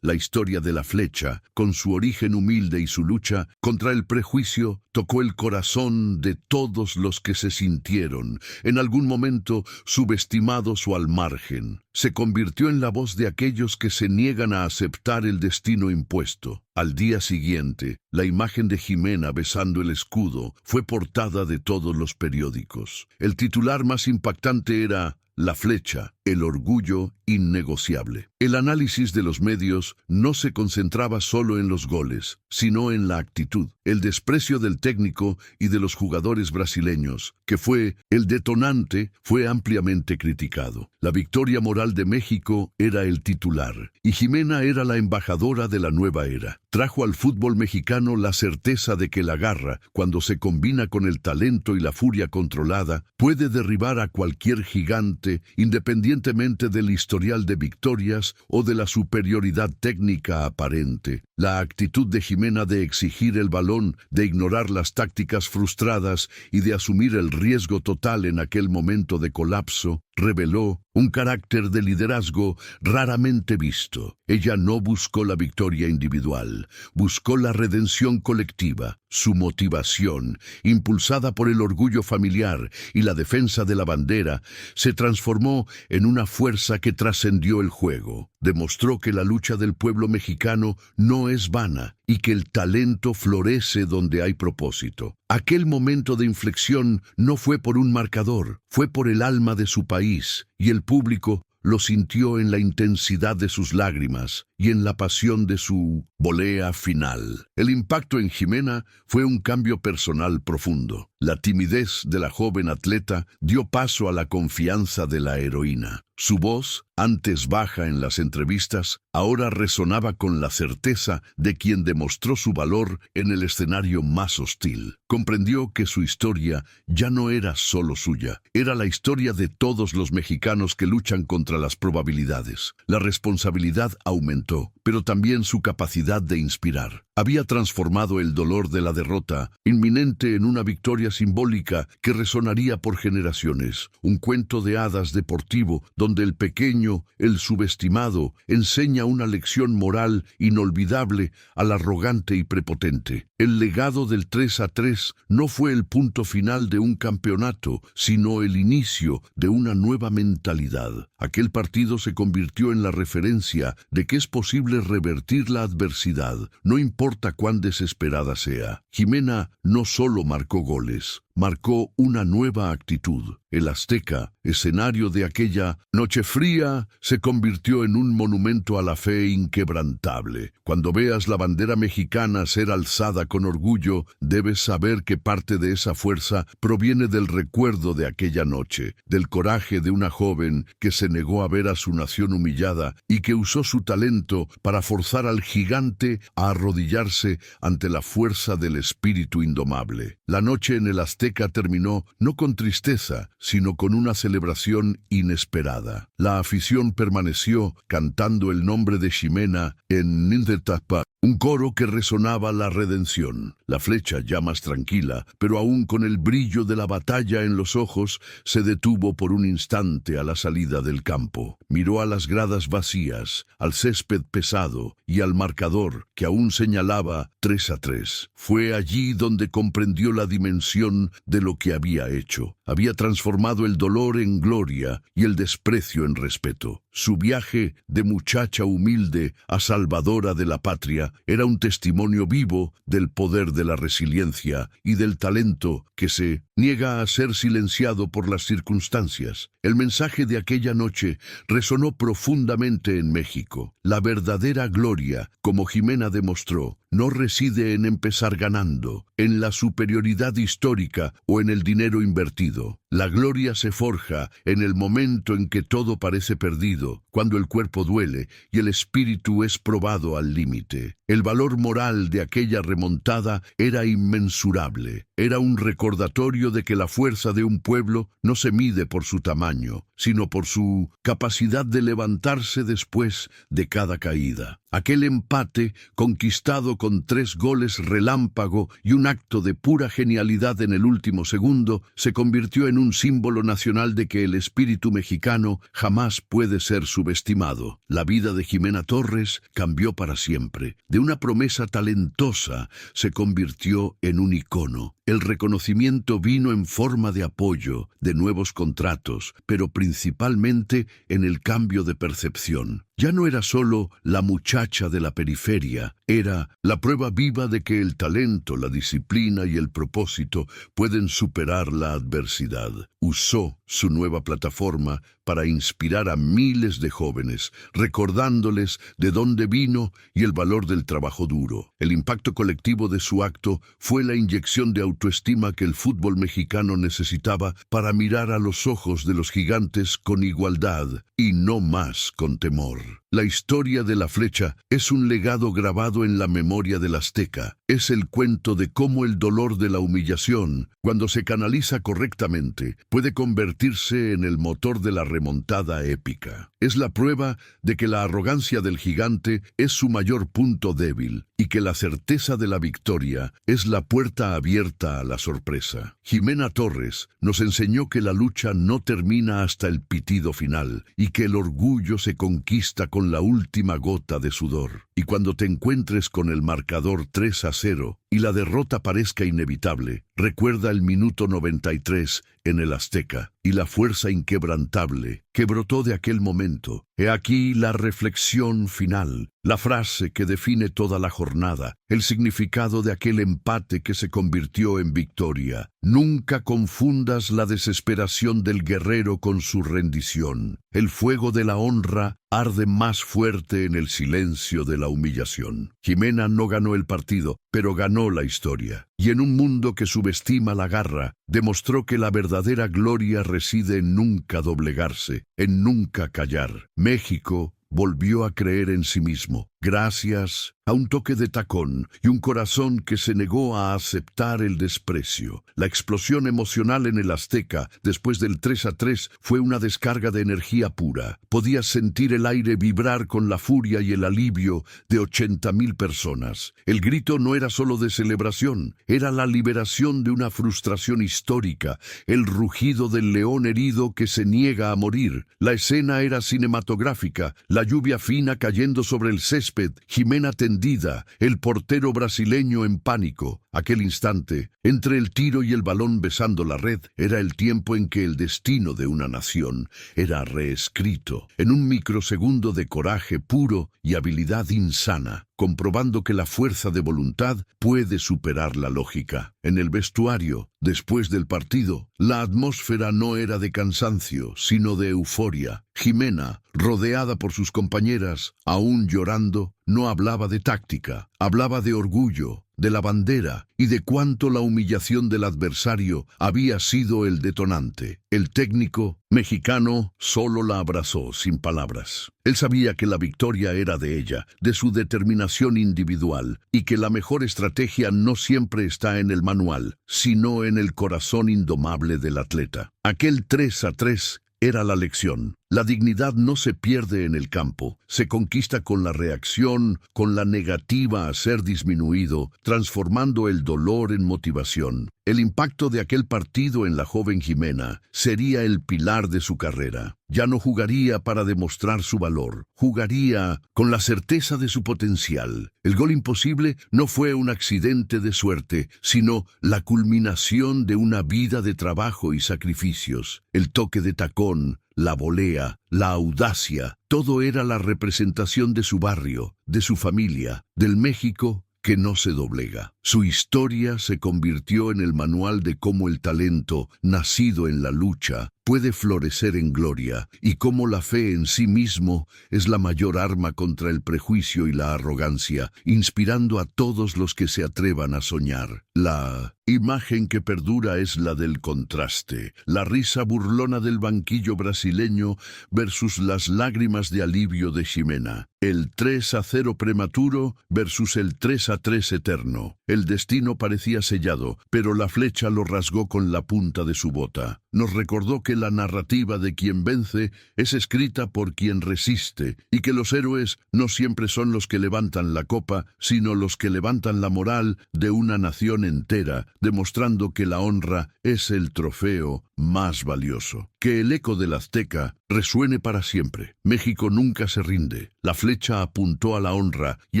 La historia de la Flecha, con su origen humilde y su lucha contra el prejuicio, tocó el corazón de todos los que se sintieron, en algún momento, subestimados o al margen. Se convirtió en la voz de aquellos que se niegan a aceptar el destino impuesto. Al día siguiente, la imagen de Ximena besando el escudo fue portada de todos los periódicos. El titular más impactante era: La Flecha, el orgullo innegociable. El análisis de los medios no se concentraba solo en los goles, sino en la actitud, el desprecio del técnico y de los jugadores brasileños, que fue el detonante, fue ampliamente criticado. La victoria moral de México era el titular, y Ximena era la embajadora de la nueva era. Trajo al fútbol mexicano la certeza de que la garra, cuando se combina con el talento y la furia controlada, puede derribar a cualquier gigante, independientemente del historial de victorias o de la superioridad técnica aparente. La actitud de Ximena de exigir el balón, de ignorar las tácticas frustradas y de asumir el riesgo total en aquel momento de colapso reveló un carácter de liderazgo raramente visto. Ella no buscó la victoria individual, buscó la redención colectiva. Su motivación, impulsada por el orgullo familiar y la defensa de la bandera, se transformó en una fuerza que trascendió el juego. Demostró que la lucha del pueblo mexicano no es vana y que el talento florece donde hay propósito. Aquel momento de inflexión no fue por un marcador, fue por el alma de su país, y el público lo sintió en la intensidad de sus lágrimas y en la pasión de su volea final. El impacto en Ximena fue un cambio personal profundo. La timidez de la joven atleta dio paso a la confianza de la heroína. Su voz, antes baja en las entrevistas, ahora resonaba con la certeza de quien demostró su valor en el escenario más hostil. Comprendió que su historia ya no era solo suya, era la historia de todos los mexicanos que luchan contra las probabilidades. La responsabilidad aumentó, pero también su capacidad de inspirar. Había transformado el dolor de la derrota inminente en una victoria simbólica que resonaría por generaciones. Un cuento de hadas deportivo donde el pequeño, el subestimado, enseña una lección moral inolvidable al arrogante y prepotente. El legado del 3-3 no fue el punto final de un campeonato, sino el inicio de una nueva mentalidad. Aquel partido se convirtió en la referencia de que es posible revertir la adversidad, no importa cuán desesperada sea. Ximena no solo marcó goles, marcó una nueva actitud. El Azteca, escenario de aquella noche fría, se convirtió en un monumento a la fe inquebrantable. Cuando veas la bandera mexicana ser alzada con orgullo, debes saber que parte de esa fuerza proviene del recuerdo de aquella noche, del coraje de una joven que se negó a ver a su nación humillada y que usó su talento para forzar al gigante a arrodillarse ante la fuerza del espíritu indomable. La noche en el Azteca terminó no con tristeza, sino con una celebración inesperada. La afición permaneció cantando el nombre de Ximena en Nintetapa, un coro que resonaba la redención. La flecha, ya más tranquila, pero aún con el brillo de la batalla en los ojos, se detuvo por un instante a la salida del campo. Miró a las gradas vacías, al césped pesado y al marcador que aún señalaba 3-3. Fue allí donde comprendió la dimensión de lo que había hecho. Había transformado el dolor en gloria y el desprecio en respeto. Su viaje de muchacha humilde a salvadora de la patria era un testimonio vivo del poder de la resiliencia y del talento que se niega a ser silenciado por las circunstancias. El mensaje de aquella noche resonó profundamente en México. La verdadera gloria, como Ximena demostró, no reside en empezar ganando, en la superioridad histórica o en el dinero invertido. La gloria se forja en el momento en que todo parece perdido, cuando el cuerpo duele y el espíritu es probado al límite. El valor moral de aquella remontada era inmensurable. Era un recordatorio de que la fuerza de un pueblo no se mide por su tamaño, sino por su capacidad de levantarse después de cada caída. Aquel empate, conquistado con 3 goles relámpago y un acto de pura genialidad en el último segundo, se convirtió en un símbolo nacional de que el espíritu mexicano jamás puede ser subestimado. La vida de Ximena Torres cambió para siempre. De una promesa talentosa se convirtió en un icono. El reconocimiento vino en forma de apoyo, de nuevos contratos, pero principalmente en el cambio de percepción. Ya no era solo la muchacha de la periferia, era la prueba viva de que el talento, la disciplina y el propósito pueden superar la adversidad. Usó su nueva plataforma para inspirar a miles de jóvenes, recordándoles de dónde vino y el valor del trabajo duro. El impacto colectivo de su acto fue la inyección de autoestima que el fútbol mexicano necesitaba para mirar a los ojos de los gigantes con igualdad y no más con temor. La historia de la flecha es un legado grabado en la memoria del Azteca. Es el cuento de cómo el dolor de la humillación, cuando se canaliza correctamente, puede convertirse en el motor de la remontada épica. Es la prueba de que la arrogancia del gigante es su mayor punto débil y que la certeza de la victoria es la puerta abierta a la sorpresa. Ximena Torres nos enseñó que la lucha no termina hasta el pitido final y que el orgullo se conquista con la última gota de sudor. Y cuando te encuentres con el marcador 3-0 y la derrota parezca inevitable, recuerda el minuto 93 en el Azteca y la fuerza inquebrantable que brotó de aquel momento. He aquí la reflexión final, la frase que define toda la jornada, el significado de aquel empate que se convirtió en victoria. Nunca confundas la desesperación del guerrero con su rendición. El fuego de la honra arde más fuerte en el silencio de la humillación. Ximena no ganó el partido, pero ganó la historia. Y en un mundo que subestima la garra, demostró que la verdadera gloria reside en nunca doblegarse, en nunca callar. México volvió a creer en sí mismo, gracias a un toque de tacón y un corazón que se negó a aceptar el desprecio. La explosión emocional en el Azteca, después del 3-3, fue una descarga de energía pura. Podías sentir el aire vibrar con la furia y el alivio de 80,000 personas. El grito no era solo de celebración, era la liberación de una frustración histórica, el rugido del león herido que se niega a morir. La escena era cinematográfica, la lluvia fina cayendo sobre el césped, Ximena tendida, el portero brasileño en pánico. Aquel instante, entre el tiro y el balón besando la red, era el tiempo en que el destino de una nación era reescrito, en un microsegundo de coraje puro y habilidad insana, comprobando que la fuerza de voluntad puede superar la lógica. En el vestuario, después del partido, la atmósfera no era de cansancio, sino de euforia. Ximena, rodeada por sus compañeras, aún llorando, no hablaba de táctica, hablaba de orgullo, de la bandera y de cuánto la humillación del adversario había sido el detonante. El técnico mexicano solo la abrazó sin palabras. Él sabía que la victoria era de ella, de su determinación individual, y que la mejor estrategia no siempre está en el manual, sino en el corazón indomable del atleta. Aquel 3-3 era la lección. La dignidad no se pierde en el campo, se conquista con la reacción, con la negativa a ser disminuido, transformando el dolor en motivación. El impacto de aquel partido en la joven Ximena sería el pilar de su carrera. Ya no jugaría para demostrar su valor, jugaría con la certeza de su potencial. El gol imposible no fue un accidente de suerte, sino la culminación de una vida de trabajo y sacrificios. El toque de tacón, la volea, la audacia, todo era la representación de su barrio, de su familia, del México que no se doblega. Su historia se convirtió en el manual de cómo el talento, nacido en la lucha, puede florecer en gloria, y cómo la fe en sí mismo es la mayor arma contra el prejuicio y la arrogancia, inspirando a todos los que se atrevan a soñar. La imagen que perdura es la del contraste, la risa burlona del banquillo brasileño versus las lágrimas de alivio de Ximena, el 3-0 prematuro versus el 3-3 eterno. El destino parecía sellado, pero la flecha lo rasgó con la punta de su bota. Nos recordó que la narrativa de quien vence es escrita por quien resiste, y que los héroes no siempre son los que levantan la copa, sino los que levantan la moral de una nación entera, demostrando que la honra es el trofeo más valioso. Que el eco del Azteca resuene para siempre. México nunca se rinde. La flecha apuntó a la honra y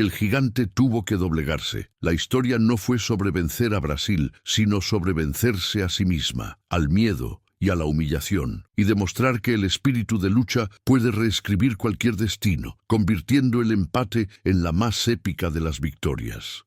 el gigante tuvo que doblegarse. La historia no fue sobre vencer a Brasil, sino sobre vencerse a sí misma, al miedo y a la humillación, y demostrar que el espíritu de lucha puede reescribir cualquier destino, convirtiendo el empate en la más épica de las victorias.